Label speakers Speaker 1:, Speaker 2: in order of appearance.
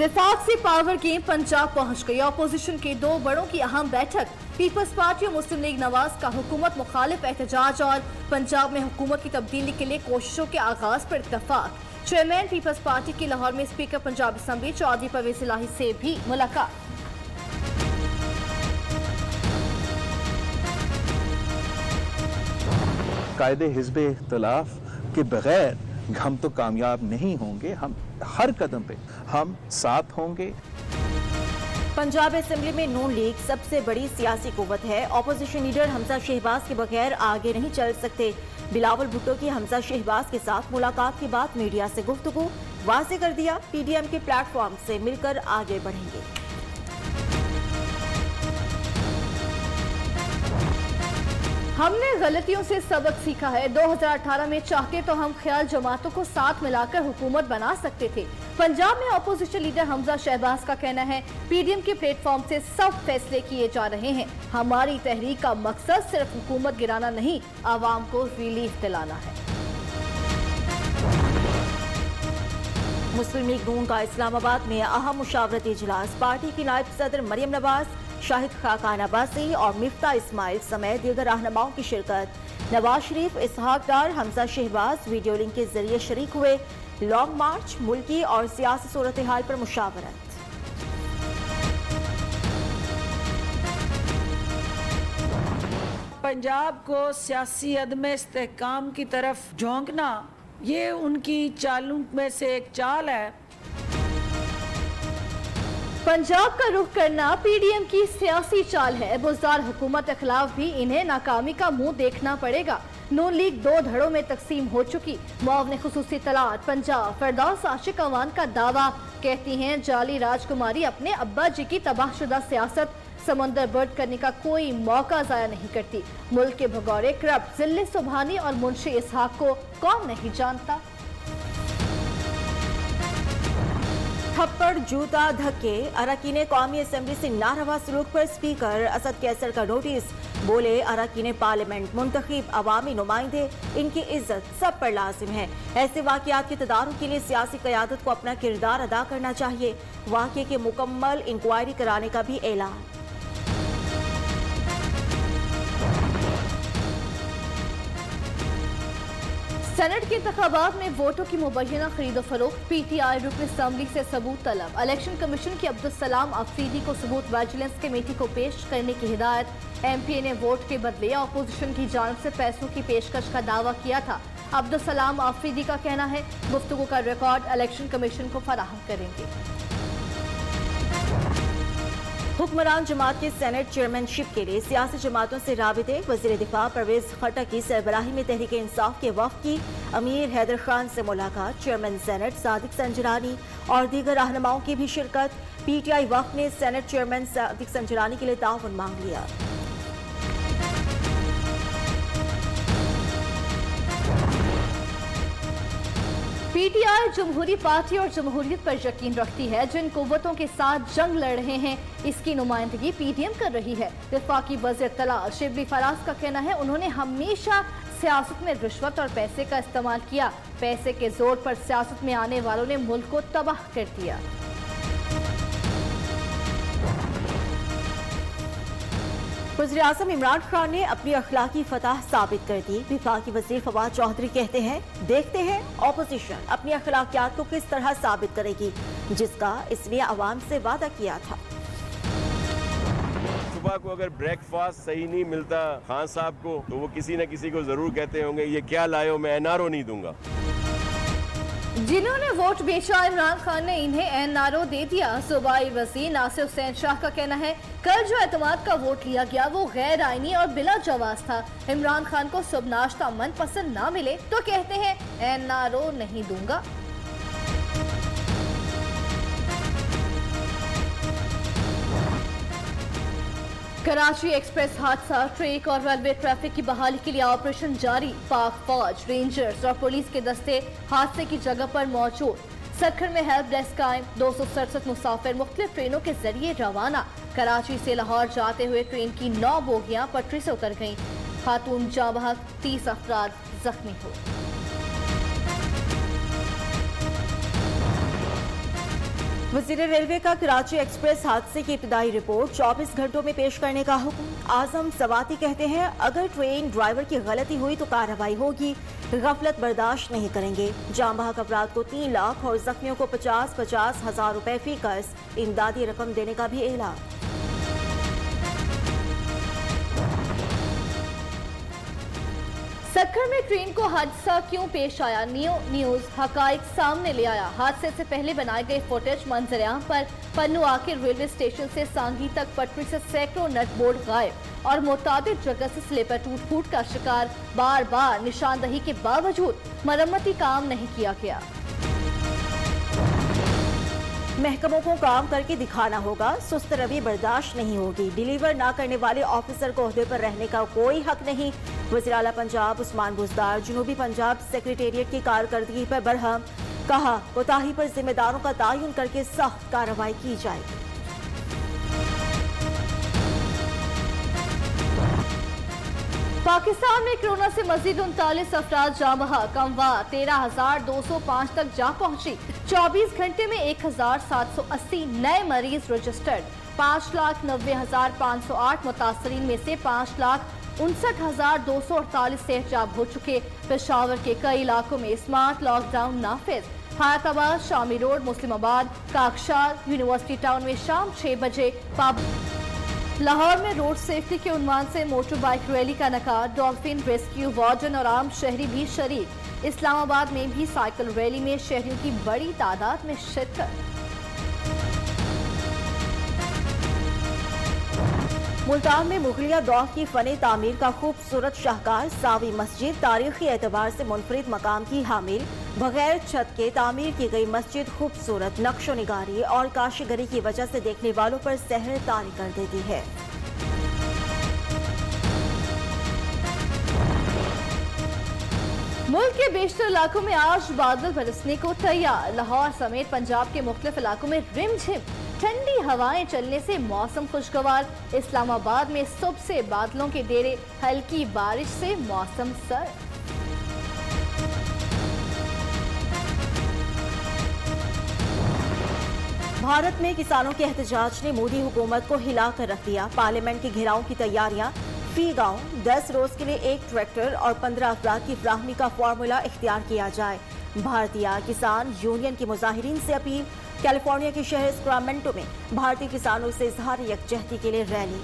Speaker 1: विफाक से power game Punjab पहुंच गई। ऑपोजिशन के दो बड़ों की अहम बैठक, पीपल्स पार्टी और मुस्लिम लीग नवाज का हुकूमत मुखालिफ एहतजाज और पंजाब में हुकूमत की तब्दीली के लिए कोशिशों के आगाज पर इत्तफाक। चेयरमैन पीपल्स पार्टी की लाहौर में स्पीकर पंजाब असम्बली चौधरी परवेज इलाही से भी मुलाकात।
Speaker 2: कायदे हिज़्ब इख्तिलाफ के बगैर हम तो कामयाब नहीं होंगे। हम हर कदम पे हम साथ होंगे।
Speaker 3: पंजाब असेंबली में नून लीग सबसे बड़ी सियासी कुव्वत है। ऑपोजिशन लीडर हमजा शहबाज के बगैर आगे नहीं चल सकते। बिलावल भुट्टो की हमजा शहबाज के साथ मुलाकात के बाद मीडिया से गुफ्तगू, वाज़ेह कर दिया पीडीएम के प्लेटफॉर्म से मिलकर आगे बढ़ेंगे।
Speaker 1: हमने गलतियों से सबक सीखा है। 2018 में चाहते तो हम ख्याल जमातों को साथ मिलाकर हुकूमत बना सकते थे। पंजाब में ऑपोजिशन लीडर हमजा शहबाज का कहना है, पीडीएम के प्लेटफॉर्म से सब फैसले किए जा रहे हैं। हमारी तहरीक का मकसद सिर्फ हुकूमत गिराना नहीं, आवाम को रिलीफ दिलाना है।
Speaker 3: मुस्लिम लीग नून का इस्लामाबाद में अहम मुशावरती इजलास, पार्टी की नायब सदर मरियम नवाज, शाहिद खाकान अब्बासी और मिफ्ता इस्माइल समेत दीगर रहनुमाओं की शिरकत। नवाज शरीफ, इसहाक डार, हमजा शहबाज वीडियो लिंक के जरिए शरीक हुए। लॉन्ग मार्च, मुल्की और सियासी सूरत हाल पर मुशावरत।
Speaker 4: पंजाब को सियासी अदम इस्तेहकाम की तरफ झोंकना, ये उनकी चालों में से एक चाल है।
Speaker 1: पंजाब का रुख करना पीडीएम की सियासी चाल है। बुज़दार हुकूमत के खिलाफ भी इन्हें नाकामी का मुंह देखना पड़ेगा। नून लीग दो धड़ों में तकसीम हो चुकी। मुआवने खुसूसी तलात पंजाब फरदौस आशिक अवान का दावा, कहती हैं जाली राजकुमारी अपने अब्बा जी की तबाहशुदा सियासत समंदर बर्द करने का कोई मौका जाया नहीं करती। मुल्क के भगौरे करप्ट जिले सुबहानी और मुंशी इसहाक को कौन नहीं जानता।
Speaker 3: थप्पड़, जूता, धक्के, अरकान कौमी असम्बली से नारवा सलूक पर स्पीकर असद कैसर का नोटिस। बोले, अरकान पार्लियामेंट मुंतखब अवामी नुमाइंदे, इनकी इज्जत सब पर लाजिम है। ऐसे वाकयात के तदारुक के लिए सियासी क़यादत को अपना किरदार अदा करना चाहिए। वाक़े के मुकम्मल इंक्वायरी कराने का भी ऐलान।
Speaker 1: सेनेट के इंतखाबात में वोटों की मुबैना खरीदो फरोख्त, पीटीआई रुकन असम्बली से सबूत तलब। इलेक्शन कमीशन की अब्दुल सलाम अफरीदी को सबूत विजिलेंस कमेटी को पेश करने की हिदायत। एमपीए ने वोट के बदले अपोजिशन की जानिब से पैसों की पेशकश का दावा किया था। अब्दुल सलाम अफरीदी का कहना है, गुफ्तगू का रिकॉर्ड इलेक्शन कमीशन को फराहम करेंगे।
Speaker 3: हुक्मरान जमात के सेनेट चेयरमैनशिप के लिए सियासी जमातों से राबिते। वज़ीर दिफा परवेज खट्टक की सरबराही में तहरीक इंसाफ के वफ़द की अमीर हैदर खान से मुलाकात। चेयरमैन सेनेट सादिक संजरानी और दीगर रहनुमाओं की भी शिरकत। पीटीआई वफ़द ने सेनेट चेयरमैन सादिक संजरानी के लिए ताउन मांग लिया।
Speaker 1: पीटीआई जमहूरी पार्टी और जमहूरियत पर यकीन रखती है। जिन कुव्वतों के साथ जंग लड़ रहे हैं, इसकी नुमाइंदगी पीडीएम कर रही है। वफाकी वज़ीर तलाश शिबली फराज का कहना है, उन्होंने हमेशा सियासत में रिश्वत और पैसे का इस्तेमाल किया। पैसे के जोर पर सियासत में आने वालों ने मुल्क को तबाह कर दिया।
Speaker 3: वज़ीर आज़म इमरान खान ने अपनी अखलाकी फतह साबित कर दी। वफाकी वज़ीर फवाद चौधरी कहते हैं, देखते हैं ऑपोजिशन अपनी अखलाकियात को किस तरह साबित करेगी, जिसका इसलिए आवाम से वादा किया था।
Speaker 5: सुबह को अगर ब्रेकफास्ट सही नहीं मिलता खान साहब को, तो वो किसी न किसी को जरूर कहते होंगे, ये क्या लाए हो, मैं एनआरओ नहीं दूंगा।
Speaker 1: जिन्होंने वोट बेचा, इमरान खान ने इन्हें एनआरओ दे दिया। सूबाई वज़ीर नासिर हुसैन शाह का कहना है, कल जो एतमाद का वोट लिया गया वो गैर आईनी और बिला जवाज था। इमरान खान को सुबह नाश्ता मनपसंद ना मिले तो कहते हैं एनआरओ नहीं दूंगा। कराची एक्सप्रेस हादसा, ट्रैक और रेलवे ट्रैफिक की बहाली के लिए ऑपरेशन जारी। पाक फौज, रेंजर्स और पुलिस के दस्ते हादसे की जगह पर मौजूद। सखर में हेल्प डेस्क कायम। 267 मुसाफिर मुख्तलिफ ट्रेनों के जरिए रवाना। कराची से लाहौर जाते हुए ट्रेन की 9 बोगियां पटरी से उतर गईं। खातून जाँ बहक, 30 अफराद जख्मी हुए।
Speaker 3: वजीर रेलवे का कराची एक्सप्रेस हादसे की इब्तदाई रिपोर्ट 24 घंटों में पेश करने का हुक्म। आजम सवाती कहते हैं, अगर ट्रेन ड्राइवर की गलती हुई तो कार्रवाई होगी, गफलत बर्दाश्त नहीं करेंगे। जाम बहक अफराद को 3 लाख और जख्मियों को 50-50 हजार रुपए फी कर्ज इमदादी रकम देने का भी ऐलान।
Speaker 1: सक्खर में ट्रेन को हादसा क्यों पेश आया, न्यूज हकाइक सामने ले आया। हादसे से पहले बनाए गए फुटेज मंजर-ए-आम पर पन्नू आखिर रेलवे स्टेशन से सांगी तक पटरी से सैकड़ों नट बोर्ड गायब और मुताबिक जगह से स्लीपर टूट फूट का शिकार। बार बार निशानदही के बावजूद मरम्मती काम नहीं किया गया।
Speaker 3: महकमों को काम करके दिखाना होगा, सुस्त रवि बर्दाश्त नहीं होगी। डिलीवर ना करने वाले ऑफिसर को ओहदे पर रहने का कोई हक नहीं। वज़ीर आला पंजाब उस्मान बुज़दार जनूबी पंजाब सेक्रेटेरिएट की कारकर्दगी पर बरहम, कहा कोताही पर जिम्मेदारों का तयन करके सख्त कार्रवाई की जाएगी।
Speaker 1: पाकिस्तान में कोरोना से मजीद 39 अफराद जाँ बहक, अमवा 13,205 तक जा पहुंची। 24 घंटे में 1,780 नए मरीज रजिस्टर्ड। 5,90,508 मुतासरीन में से 5,59,248 सेहतयाब हो चुके। पेशावर के कई इलाकों में स्मार्ट लॉकडाउन नाफिज। Hayatabad, Shami road, Muslimabad, Kakshal, university town में शाम 6 बजे लाहौर में रोड सेफ्टी के उन्वान से मोटर बाइक रैली का इनेकाद। डॉल्फिन रेस्क्यू वार्डन और आम शहरी भी शरीक। इस्लामाबाद में भी साइकिल रैली में शहरियों की बड़ी तादाद में शिरकत।
Speaker 3: मुल्तान में मुगलिया दौर की फने तामीर का खूबसूरत शाहकार सावी मस्जिद तारीखी एतबार से मुनफरिद मकाम की हामिल। बगैर छत के तामीर की गई मस्जिद खूबसूरत नक्शो निगारी और काशीगरी की वजह से देखने वालों पर सहर तारी कर देती है।
Speaker 1: मुल्क के बेशतर इलाकों में आज बादल बरसने को तैयार। लाहौर समेत पंजाब के मुख्तलिफ इलाकों में रिमझिम ठंडी हवाएं चलने से मौसम खुशगवार। इस्लामाबाद में सुबह से बादलों के डेरे, हल्की बारिश से मौसम सर्द।
Speaker 3: भारत में किसानों के एहतजाज ने मोदी हुकूमत को हिला कर रख दिया। पार्लियामेंट के घेराव की तैयारियां। फी गांव 10 रोज के लिए 1 ट्रैक्टर और 15 अफराद की फराहमी का फार्मूला इख्तियार किया जाए। भारतीय किसान यूनियन की मुजाहिरीन से अपील। कैलिफोर्निया के शहर सक्रामेंटो में भारतीय किसानों से इजहार यकजहती के लिए रैली।